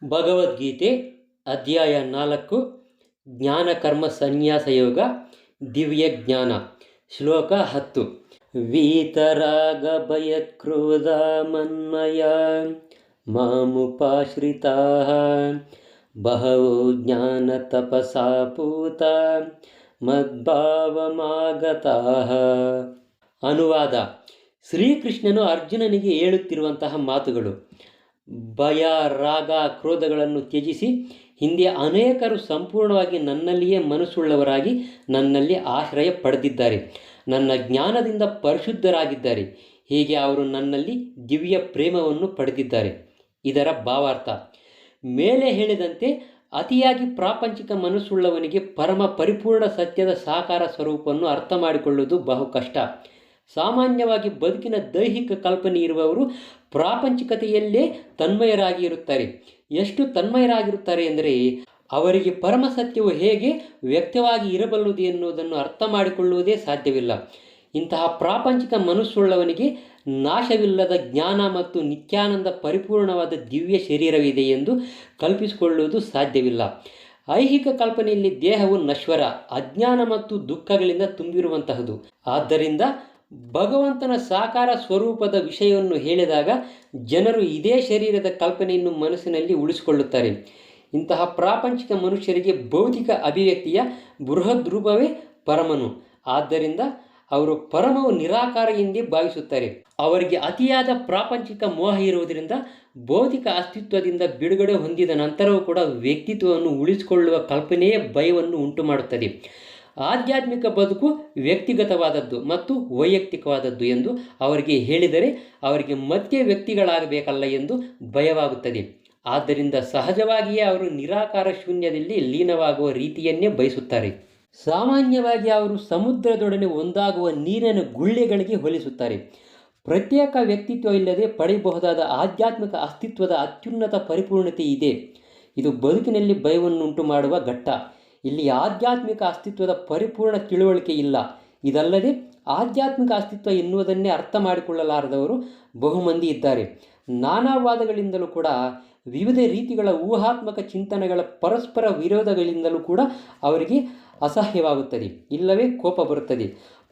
ಭಗವದ್ಗೀತೆ ಅಧ್ಯಾಯ 4 ಜ್ಞಾನಕರ್ಮ ಸನ್ಯಾಸ ಯೋಗ ದಿವ್ಯ ಜ್ಞಾನ ಶ್ಲೋಕ 10 ವೀತರಾಗ ಭಯಕ್ರೋಧ ಮನ್ಮಯ ಮಾಮುಪಾಶ್ರಿತಾ ಬಹವೋ ಜ್ಞಾನ ತಪಸಾ ಪೂತ ಮದ್ಭಾವಮಾಗತಾಃ. ಅನುವಾದ: ಶ್ರೀಕೃಷ್ಣನು ಅರ್ಜುನನಿಗೆ ಹೇಳುತ್ತಿರುವಂತಹ ಮಾತುಗಳು: ಭಯ, ರಾಗ, ಕ್ರೋಧಗಳನ್ನು ತ್ಯಜಿಸಿ ಹಿಂದೆ ಅನೇಕರು ಸಂಪೂರ್ಣವಾಗಿ ನನ್ನಲ್ಲಿಯೇ ಮನಸ್ಸುಳ್ಳವರಾಗಿ ನನ್ನಲ್ಲಿ ಆಶ್ರಯ ಪಡೆದಿದ್ದಾರೆ. ನನ್ನ ಜ್ಞಾನದಿಂದ ಪರಿಶುದ್ಧರಾಗಿದ್ದಾರೆ. ಹೀಗೆ ಅವರು ನನ್ನಲ್ಲಿ ದಿವ್ಯ ಪ್ರೇಮವನ್ನು ಪಡೆದಿದ್ದಾರೆ. ಇದರ ಭಾವಾರ್ಥ: ಮೇಲೆ ಹೇಳಿದಂತೆ ಅತಿಯಾಗಿ ಪ್ರಾಪಂಚಿಕ ಮನಸ್ಸುಳ್ಳವನಿಗೆ ಪರಮ ಪರಿಪೂರ್ಣ ಸತ್ಯದ ಸಾಕಾರ ಸ್ವರೂಪವನ್ನು ಅರ್ಥ ಮಾಡಿಕೊಳ್ಳುವುದು ಬಹು ಕಷ್ಟ. ಸಾಮಾನ್ಯವಾಗಿ ಬದುಕಿನ ದೈಹಿಕ ಕಲ್ಪನೆ ಇರುವವರು ಪ್ರಾಪಂಚಿಕತೆಯಲ್ಲೇ ತನ್ಮಯರಾಗಿ ಇರುತ್ತಾರೆ. ಎಷ್ಟು ತನ್ಮಯರಾಗಿರುತ್ತಾರೆ ಎಂದರೆ ಅವರಿಗೆ ಪರಮ ಸತ್ಯವು ಹೇಗೆ ವ್ಯಕ್ತವಾಗಿ ಇರಬಲ್ಲದು ಎನ್ನುವುದನ್ನು ಅರ್ಥ ಮಾಡಿಕೊಳ್ಳುವುದೇ ಸಾಧ್ಯವಿಲ್ಲ. ಇಂತಹ ಪ್ರಾಪಂಚಿಕ ಮನಸ್ಸುಳ್ಳವನಿಗೆ ನಾಶವಿಲ್ಲದ ಜ್ಞಾನ ಮತ್ತು ನಿತ್ಯಾನಂದ ಪರಿಪೂರ್ಣವಾದ ದಿವ್ಯ ಶರೀರವಿದೆ ಎಂದು ಕಲ್ಪಿಸಿಕೊಳ್ಳುವುದು ಸಾಧ್ಯವಿಲ್ಲ. ಐಹಿಕ ಕಲ್ಪನೆಯಲ್ಲಿ ದೇಹವು ನಶ್ವರ, ಅಜ್ಞಾನ ಮತ್ತು ದುಃಖಗಳಿಂದ ತುಂಬಿರುವಂತಹದು. ಆದ್ದರಿಂದ ಭಗವಂತನ ಸಾಕಾರ ಸ್ವರೂಪದ ವಿಷಯವನ್ನು ಹೇಳಿದಾಗ ಜನರು ಇದೇ ಶರೀರದ ಕಲ್ಪನೆಯನ್ನು ಮನಸ್ಸಿನಲ್ಲಿ ಉಳಿಸಿಕೊಳ್ಳುತ್ತಾರೆ. ಇಂತಹ ಪ್ರಾಪಂಚಿಕ ಮನುಷ್ಯರಿಗೆ ಭೌತಿಕ ಅಭಿವ್ಯಕ್ತಿಯ ಬೃಹದ್ ರೂಪವೇ ಪರಮನು. ಆದ್ದರಿಂದ ಅವರು ಪರಮವು ನಿರಾಕಾರ ಎಂದೇ ಭಾವಿಸುತ್ತಾರೆ. ಅವರಿಗೆ ಅತಿಯಾದ ಪ್ರಾಪಂಚಿಕ ಮೋಹ ಇರುವುದರಿಂದ ಭೌತಿಕ ಅಸ್ತಿತ್ವದಿಂದ ಬಿಡುಗಡೆ ಹೊಂದಿದ ನಂತರವೂ ಕೂಡ ವ್ಯಕ್ತಿತ್ವವನ್ನು ಉಳಿಸಿಕೊಳ್ಳುವ ಕಲ್ಪನೆಯೇ ಭಯವನ್ನು ಉಂಟು ಮಾಡುತ್ತದೆ. ಆಧ್ಯಾತ್ಮಿಕ ಬದುಕು ವ್ಯಕ್ತಿಗತವಾದದ್ದು ಮತ್ತು ವೈಯಕ್ತಿಕವಾದದ್ದು ಎಂದು ಅವರಿಗೆ ಹೇಳಿದರೆ ಅವರಿಗೆ ಮತ್ತೆ ವ್ಯಕ್ತಿಗಳಾಗಬೇಕಲ್ಲ ಎಂದು ಭಯವಾಗುತ್ತದೆ. ಆದ್ದರಿಂದ ಸಹಜವಾಗಿಯೇ ಅವರು ನಿರಾಕಾರ ಶೂನ್ಯದಲ್ಲಿ ಲೀನವಾಗುವ ರೀತಿಯನ್ನೇ ಬಯಸುತ್ತಾರೆ. ಸಾಮಾನ್ಯವಾಗಿ ಅವರು ಸಮುದ್ರದೊಡನೆ ಒಂದಾಗುವ ನೀರಿನ ಗುಳ್ಳೆಗಳಿಗೆ ಹೋಲಿಸುತ್ತಾರೆ. ಪ್ರತ್ಯೇಕ ವ್ಯಕ್ತಿತ್ವವಿಲ್ಲದೆ ಪಡೆಯಬಹುದಾದ ಆಧ್ಯಾತ್ಮಿಕ ಅಸ್ತಿತ್ವದ ಅತ್ಯುನ್ನತ ಪರಿಪೂರ್ಣತೆ ಇದೆ. ಇದು ಬದುಕಿನಲ್ಲಿ ಭಯವನ್ನುಂಟು ಮಾಡುವ ಘಟ್ಟ. ಇಲ್ಲಿ ಆಧ್ಯಾತ್ಮಿಕ ಅಸ್ತಿತ್ವದ ಪರಿಪೂರ್ಣ ತಿಳುವಳಿಕೆ ಇಲ್ಲ. ಇದಲ್ಲದೆ ಆಧ್ಯಾತ್ಮಿಕ ಅಸ್ತಿತ್ವ ಎನ್ನುವುದನ್ನೇ ಅರ್ಥ ಮಾಡಿಕೊಳ್ಳಲಾರದವರು ಬಹುಮಂದಿ ಇದ್ದಾರೆ. ನಾನಾವಾದಗಳಿಂದಲೂ ಕೂಡ, ವಿವಿಧ ರೀತಿಗಳ ಊಹಾತ್ಮಕ ಚಿಂತನೆಗಳ ಪರಸ್ಪರ ವಿರೋಧಗಳಿಂದಲೂ ಕೂಡ ಅವರಿಗೆ ಅಸಹ್ಯವಾಗುತ್ತದೆ, ಇಲ್ಲವೇ ಕೋಪ ಬರುತ್ತದೆ.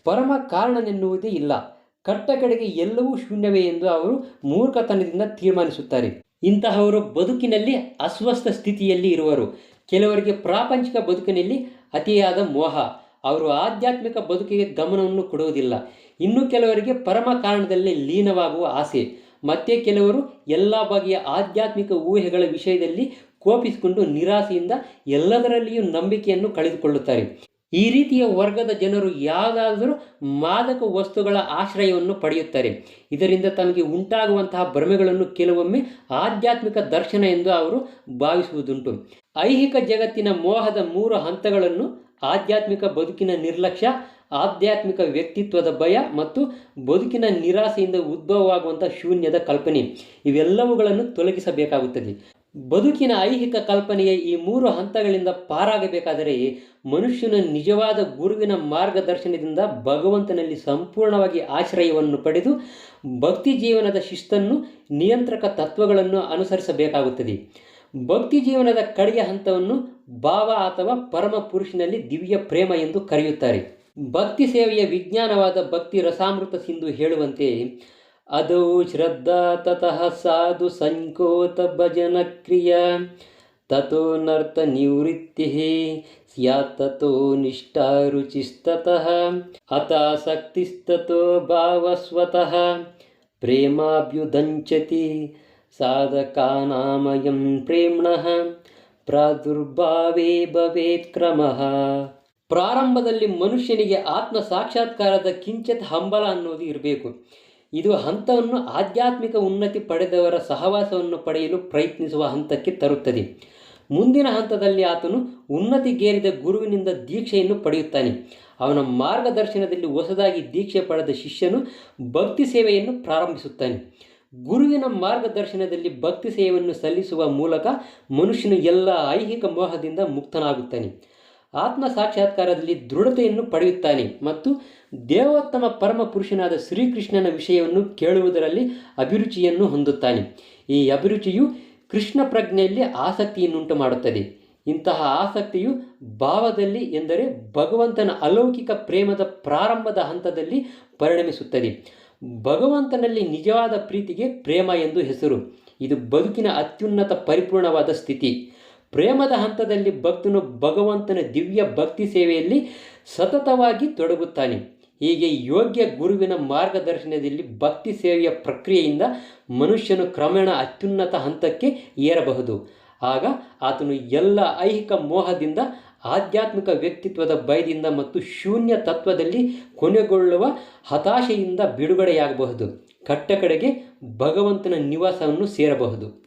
ಪರಮ ಕಾರಣನೆನ್ನುವುದೇ ಇಲ್ಲ. ಕಟ್ಟ ಕಡೆಗೆ ಎಲ್ಲವೂ ಶೂನ್ಯವೇ ಎಂದು ಅವರು ಮೂರ್ಖತನದಿಂದ ತೀರ್ಮಾನಿಸುತ್ತಾರೆ. ಇಂತಹವರು ಬದುಕಿನಲ್ಲಿ ಅಸ್ವಸ್ಥ ಸ್ಥಿತಿಯಲ್ಲಿ ಇರುವರು. ಕೆಲವರಿಗೆ ಪ್ರಾಪಂಚಿಕ ಬದುಕಿನಲ್ಲಿ ಅತಿಯಾದ ಮೋಹ, ಅವರು ಆಧ್ಯಾತ್ಮಿಕ ಬದುಕಿಗೆ ಗಮನವನ್ನು ಕೊಡುವುದಿಲ್ಲ. ಇನ್ನು ಕೆಲವರಿಗೆ ಪರಮ ಕಾರಣದಲ್ಲಿ ಲೀನವಾಗುವ ಆಸೆ. ಮತ್ತೆ ಕೆಲವರು ಎಲ್ಲ ಬಗೆಯ ಆಧ್ಯಾತ್ಮಿಕ ಊಹೆಗಳ ವಿಷಯದಲ್ಲಿ ಕೋಪಿಸಿಕೊಂಡು ನಿರಾಸೆಯಿಂದ ಎಲ್ಲದರಲ್ಲಿಯೂ ನಂಬಿಕೆಯನ್ನು ಕಳೆದುಕೊಳ್ಳುತ್ತಾರೆ. ಈ ರೀತಿಯ ವರ್ಗದ ಜನರು ಯಾವುದಾದರೂ ಮಾದಕ ವಸ್ತುಗಳ ಆಶ್ರಯವನ್ನು ಪಡೆಯುತ್ತಾರೆ. ಇದರಿಂದ ತಮಗೆ ಉಂಟಾಗುವಂತಹ ಭ್ರಮೆಗಳನ್ನು ಕೆಲವೊಮ್ಮೆ ಆಧ್ಯಾತ್ಮಿಕ ದರ್ಶನ ಎಂದು ಅವರು ಭಾವಿಸುವುದುಂಟು. ಐಹಿಕ ಜಗತ್ತಿನ ಮೋಹದ 3 ಹಂತಗಳನ್ನು ಆಧ್ಯಾತ್ಮಿಕ ಬದುಕಿನ ನಿರ್ಲಕ್ಷ್ಯ, ಆಧ್ಯಾತ್ಮಿಕ ವ್ಯಕ್ತಿತ್ವದ ಭಯ ಮತ್ತು ಬದುಕಿನ ನಿರಾಸೆಯಿಂದ ಉದ್ಭವವಾಗುವಂಥ ಶೂನ್ಯದ ಕಲ್ಪನೆ, ಇವೆಲ್ಲವುಗಳನ್ನು ತೊಲಗಿಸಬೇಕಾಗುತ್ತದೆ. ಬದುಕಿನ ಐಹಿಕ ಕಲ್ಪನೆಯ ಈ 3 ಹಂತಗಳಿಂದ ಪಾರಾಗಬೇಕಾದರೆ ಮನುಷ್ಯನ ನಿಜವಾದ ಗುರುವಿನ ಮಾರ್ಗದರ್ಶನದಿಂದ ಭಗವಂತನಲ್ಲಿ ಸಂಪೂರ್ಣವಾಗಿ ಆಶ್ರಯವನ್ನು ಪಡೆದು ಭಕ್ತಿ ಜೀವನದ ಶಿಸ್ತನ್ನು, ನಿಯಂತ್ರಕ ತತ್ವಗಳನ್ನು ಅನುಸರಿಸಬೇಕಾಗುತ್ತದೆ. ಭಕ್ತಿ ಜೀವನದ ಕಡೆಯ ಹಂತವನ್ನು ಭಾವ ಅಥವಾ ಪರಮ ಪುರುಷನಲ್ಲಿ ದಿವ್ಯ ಪ್ರೇಮ ಎಂದು ಕರೆಯುತ್ತಾರೆ. ಭಕ್ತಿ ಸೇವೆಯ ವಿಜ್ಞಾನವಾದ ಭಕ್ತಿ ರಸಾಮೃತ ಸಿಂಧು ಹೇಳುವಂತೆ, ಅದೌ ಶ್ರದ್ಧಾ ತತಃ ಸಾಧು ಸಂಕೋತ ಭಜನ ಕ್ರಿಯಾ ತಥೋ ನರ್ತ ನಿವೃತ್ತಿ ಸ್ಯಾತ್ ತಥೋ ನಿಷ್ಠಾ ರುಚಿಸ್ತತಃ ಅತಾಸಕ್ತಿಸ್ತತೋ ಭಾವಸ್ವತಃ ಪ್ರೇಮಾಭ್ಯುದಂಚತಿ ಸಾಧಕಾನಾಮಯಂ ಪ್ರೇಮ್ಣಃ ಪ್ರಾದುರ್ಭಾವೇ ಭವೇತ್ ಕ್ರಮಃ. ಪ್ರಾರಂಭದಲ್ಲಿ ಮನುಷ್ಯನಿಗೆ ಆತ್ಮ ಸಾಕ್ಷಾತ್ಕಾರದ ಕಿಂಚಿತ್ ಹಂಬಲ ಅನ್ನೋದು ಇರಬೇಕು. ಇದು ಹಂತವನ್ನು ಆಧ್ಯಾತ್ಮಿಕ ಉನ್ನತಿ ಪಡೆದವರ ಸಹವಾಸವನ್ನು ಪಡೆಯಲು ಪ್ರಯತ್ನಿಸುವ ಹಂತಕ್ಕೆ ತರುತ್ತದೆ. ಮುಂದಿನ ಹಂತದಲ್ಲಿ ಆತನು ಉನ್ನತಿಗೇರಿದ ಗುರುವಿನಿಂದ ದೀಕ್ಷೆಯನ್ನು ಪಡೆಯುತ್ತಾನೆ. ಅವನ ಮಾರ್ಗದರ್ಶನದಲ್ಲಿ ಹೊಸದಾಗಿ ದೀಕ್ಷೆ ಪಡೆದ ಶಿಷ್ಯನು ಭಕ್ತಿ ಸೇವೆಯನ್ನು ಪ್ರಾರಂಭಿಸುತ್ತಾನೆ. ಗುರುವಿನ ಮಾರ್ಗದರ್ಶನದಲ್ಲಿ ಭಕ್ತಿ ಸೇವೆಯನ್ನು ಸಲ್ಲಿಸುವ ಮೂಲಕ ಮನುಷ್ಯನು ಎಲ್ಲ ಐಹಿಕ ಮೋಹದಿಂದ ಮುಕ್ತನಾಗುತ್ತಾನೆ. ಆತ್ಮ ಸಾಕ್ಷಾತ್ಕಾರದಲ್ಲಿ ದೃಢತೆಯನ್ನು ಪಡೆಯುತ್ತಾನೆ ಮತ್ತು ದೇವೋತ್ತಮ ಪರಮ ಪುರುಷನಾದ ಶ್ರೀಕೃಷ್ಣನ ವಿಷಯವನ್ನು ಕೇಳುವುದರಲ್ಲಿ ಅಭಿರುಚಿಯನ್ನು ಹೊಂದುತ್ತಾನೆ. ಈ ಅಭಿರುಚಿಯು ಕೃಷ್ಣ ಪ್ರಜ್ಞೆಯಲ್ಲಿ ಆಸಕ್ತಿಯನ್ನುಂಟು ಮಾಡುತ್ತದೆ. ಇಂತಹ ಆಸಕ್ತಿಯು ಭಾವದಲ್ಲಿ ಎಂದರೆ ಭಗವಂತನ ಅಲೌಕಿಕ ಪ್ರೇಮದ ಪ್ರಾರಂಭದ ಹಂತದಲ್ಲಿ ಪರಿಣಮಿಸುತ್ತದೆ. ಭಗವಂತನಲ್ಲಿ ನಿಜವಾದ ಪ್ರೀತಿಗೆ ಪ್ರೇಮ ಎಂದು ಹೆಸರು. ಇದು ಬದುಕಿನ ಅತ್ಯುನ್ನತ ಪರಿಪೂರ್ಣವಾದ ಸ್ಥಿತಿ. ಪ್ರೇಮದ ಹಂತದಲ್ಲಿ ಭಕ್ತನು ಭಗವಂತನ ದಿವ್ಯ ಭಕ್ತಿ ಸೇವೆಯಲ್ಲಿ ಸತತವಾಗಿ ತೊಡಗುತ್ತಾನೆ. ಹೀಗೆ ಯೋಗ್ಯ ಗುರುವಿನ ಮಾರ್ಗದರ್ಶನದಲ್ಲಿ ಭಕ್ತಿ ಸೇವೆಯ ಪ್ರಕ್ರಿಯೆಯಿಂದ ಮನುಷ್ಯನು ಕ್ರಮೇಣ ಅತ್ಯುನ್ನತ ಹಂತಕ್ಕೆ ಏರಬಹುದು. ಆಗ ಆತನು ಎಲ್ಲ ಐಹಿಕ ಮೋಹದಿಂದ, ಆಧ್ಯಾತ್ಮಿಕ ವ್ಯಕ್ತಿತ್ವದ ಭಯದಿಂದ ಮತ್ತು ಶೂನ್ಯ ತತ್ವದಲ್ಲಿ ಕೊನೆಗೊಳ್ಳುವ ಹತಾಶೆಯಿಂದ ಬಿಡುಗಡೆಯಾಗಬಹುದು. ಕಟ್ಟಕಡೆಗೆ ಭಗವಂತನ ನಿವಾಸವನ್ನು ಸೇರಬಹುದು.